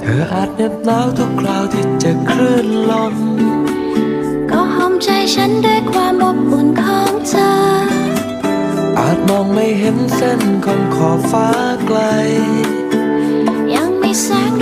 เธออาจเหน็บหนาวทุกคราวที่เจอคลื่นลมก็หอมใจฉันด้วยความอบอุ่นของเธออาจมองไม่เห็นเส้นของขอบฟ้าไกลยังมีแสง